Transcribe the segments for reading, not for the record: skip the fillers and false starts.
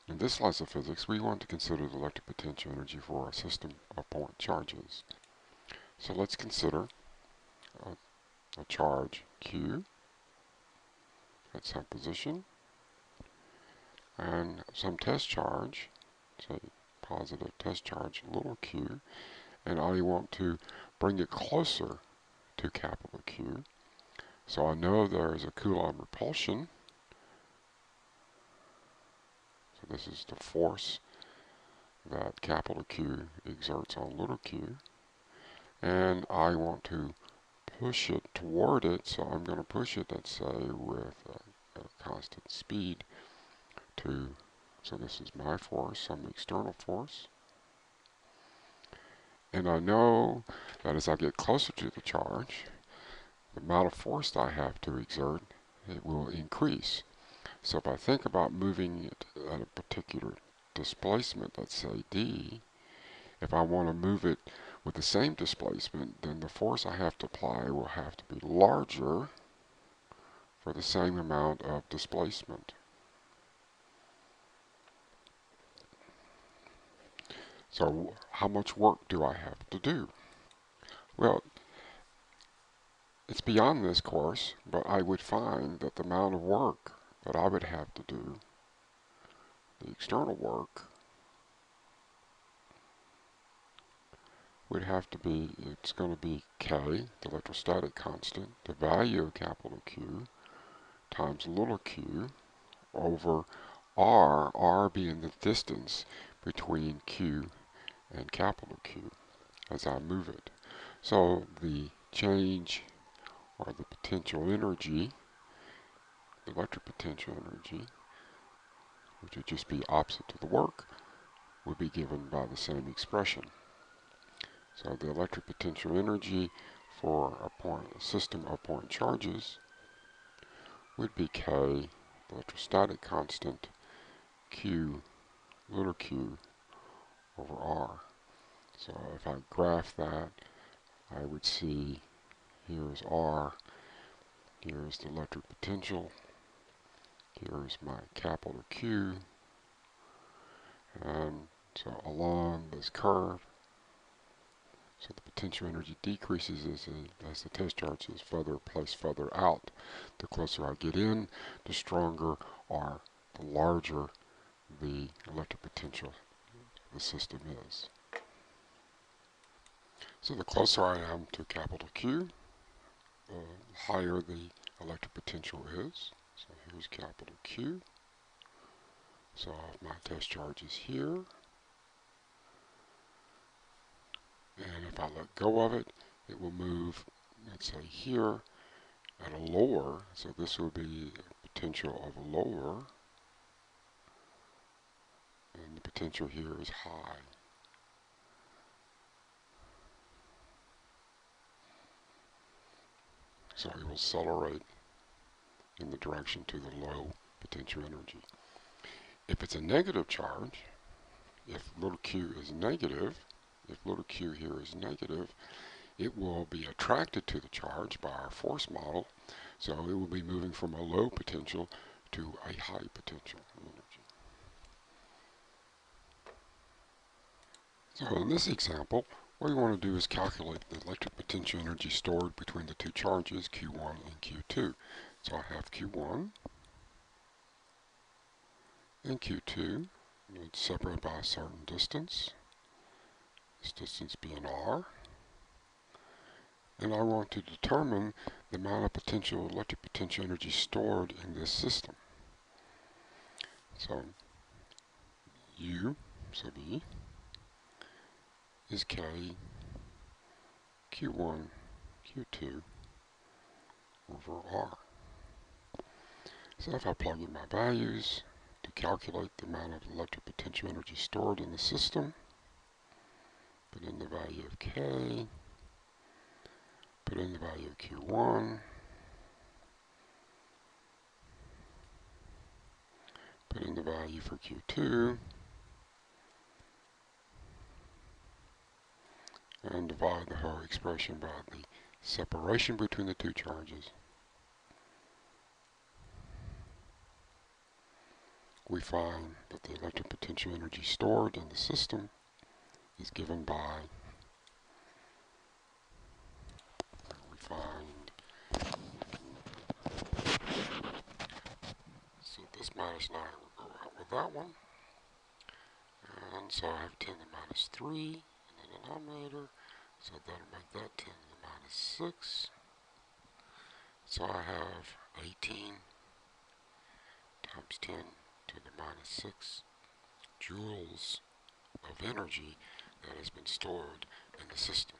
In this slice of physics, we want to consider the electric potential energy for a system of point charges. So let's consider a charge Q at some position and some test charge, say positive test charge little q, and I want to bring it closer to capital Q. So I know there is a Coulomb repulsion. So this is the force that capital Q exerts on little q. And I want to push it toward it, so I'm going to push it, let's say, with a constant speed so this is my force, some external force. And I know that as I get closer to the charge, the amount of force that I have to exert, it will increase. So if I think about moving it at a particular displacement, let's say d, if I want to move it with the same displacement, then the force I have to apply will have to be larger for the same amount of displacement. So how much work do I have to do? Well, it's beyond this course, but I would find that the amount of work that I would have to do, the external work, would have to be, it's going to be K, the electrostatic constant, the value of capital Q, times little q, over r being the distance between Q and capital Q as I move it. So the change, or the potential energy, the electric potential energy, which would just be opposite to the work, would be given by the same expression. So the electric potential energy for a system of point charges would be K, the electrostatic constant, Q, little q, over R. So if I graph that, I would see here's R, here's the electric potential, here's my capital Q, and so along this curve, so the potential energy decreases as the test charge is placed further out. The closer I get in, the stronger or the larger the electric potential of the system is. So the closer I am to capital Q, the higher the electric potential is. So here's capital Q. So my test charge is here. And if I let go of it, it will move, let's say here, at a lower, so this will be a potential of a lower, and the potential here is high. So it will accelerate in the direction to the low potential energy. If it's a negative charge, if little q is negative, if little q here is negative, it will be attracted to the charge by our force model, so it will be moving from a low potential to a high potential energy. So in this example, what we want to do is calculate the electric potential energy stored between the two charges, Q1 and Q2. So I have Q1 and Q2. It's separated by a certain distance, this distance being R. And I want to determine the amount of electric potential energy stored in this system. So U sub E is K, Q1, Q2 over R. So if I plug in my values to calculate the amount of electric potential energy stored in the system, put in the value of K, put in the value of Q1, put in the value for Q2, and divide the whole expression by the separation between the two charges. we find that the electric potential energy stored in the system is given by, we find, so this minus 9 will go out with that one. And so I have 10 to the minus 3 in the denominator, so that'll make that 10 to the minus 6. So I have 18 times 10 to the minus 6 joules of energy that has been stored in the system.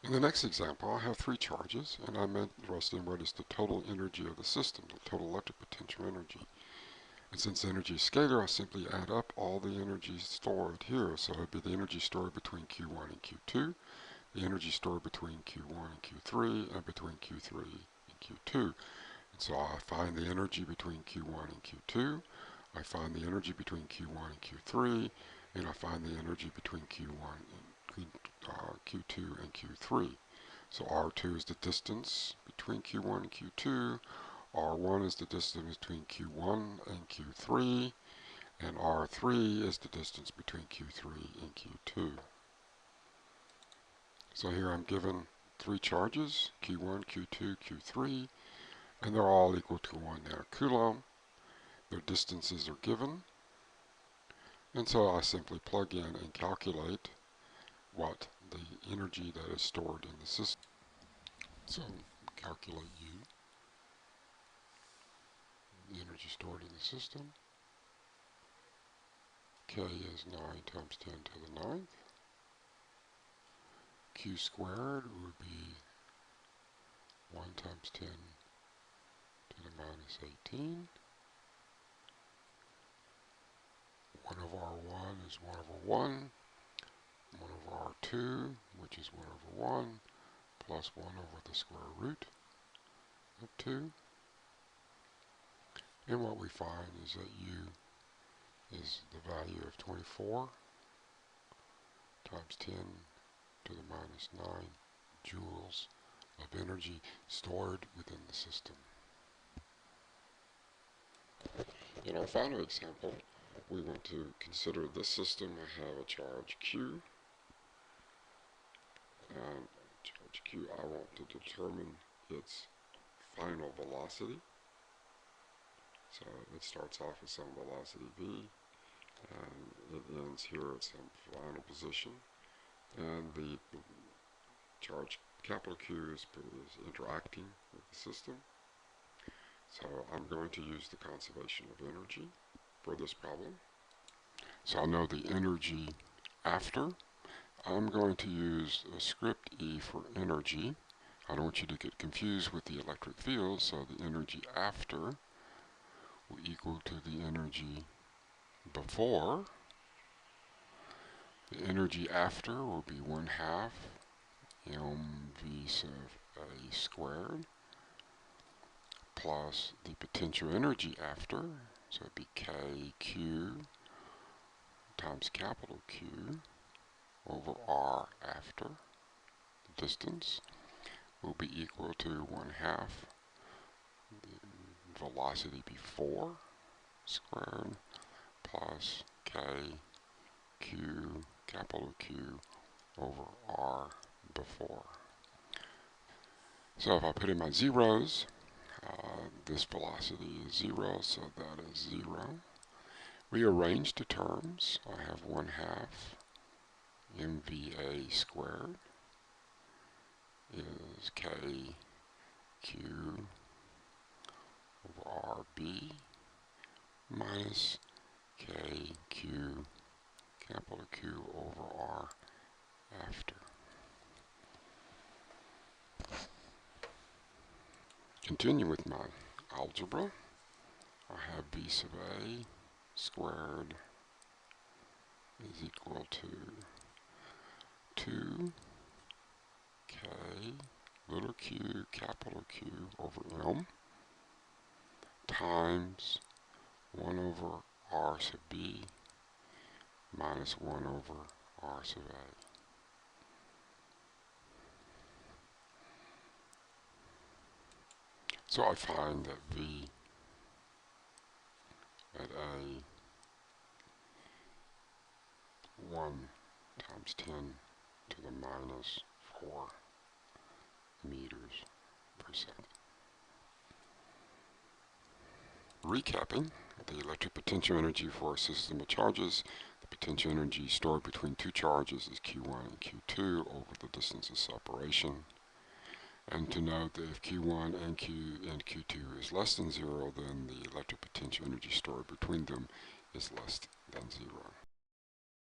In the next example, I have 3 charges, and I'm interested in what is the total energy of the system, the total electric potential energy. And since energy is scalar, I simply add up all the energy stored here. So it would be the energy stored between Q1 and Q2, the energy stored between Q1 and Q3, and between Q3 and Q2. And so I find the energy between Q1 and Q2, I find the energy between Q1 and Q3, and I find the energy between Q1 and Q2 and Q3. So R2 is the distance between Q1 and Q2, R1 is the distance between Q1 and Q3, and R3 is the distance between Q3 and Q2. So here I'm given 3 charges, Q1, Q2, Q3, and they're all equal to 1 nanocoulomb. Their distances are given, and so I simply plug in and calculate what the energy that is stored in the system. So calculate U, the energy stored in the system. K is 9 times 10 to the 9th. Q squared would be 1 times 10 to the minus 18. 1 over R1 is 1 over 1. 1 over R2, which is 1 over 1, plus 1 over the square root of 2. And what we find is that U is the value of 24 times 10 to the minus 9 joules of energy stored within the system. In our final example, we want to consider this system. I have a charge Q, and charge Q, I want to determine its final velocity. So it starts off with some velocity v, and it ends here at some final position. And the charge capital Q is interacting with the system. So I'm going to use the conservation of energy for this problem. So I know the energy after. I'm going to use a script E for energy. I don't want you to get confused with the electric field, so the energy after will equal to the energy before. The energy after will be 1/2 mv sub A squared plus the potential energy after, so it'd be KQ times capital Q over R after. The distance will be equal to 1/2 the velocity before squared plus KQ capital Q over R before. So if I put in my zeros, this velocity is 0, so that is 0. Rearrange the terms. I have 1/2 mva squared is kq over rb minus kq capital Q over R after. Continue with my algebra. I have b sub a squared is equal to 2k little q capital Q over m times 1 over r sub b minus 1 over r sub a. So I find that V at a 1 times 10 to the minus 4 meters per second. Recapping, the electric potential energy for a system of charges, the potential energy stored between two charges is Q1 and Q2 over the distance of separation. And to note that if Q1 and Q2 is less than 0, then the electric potential energy stored between them is less than 0.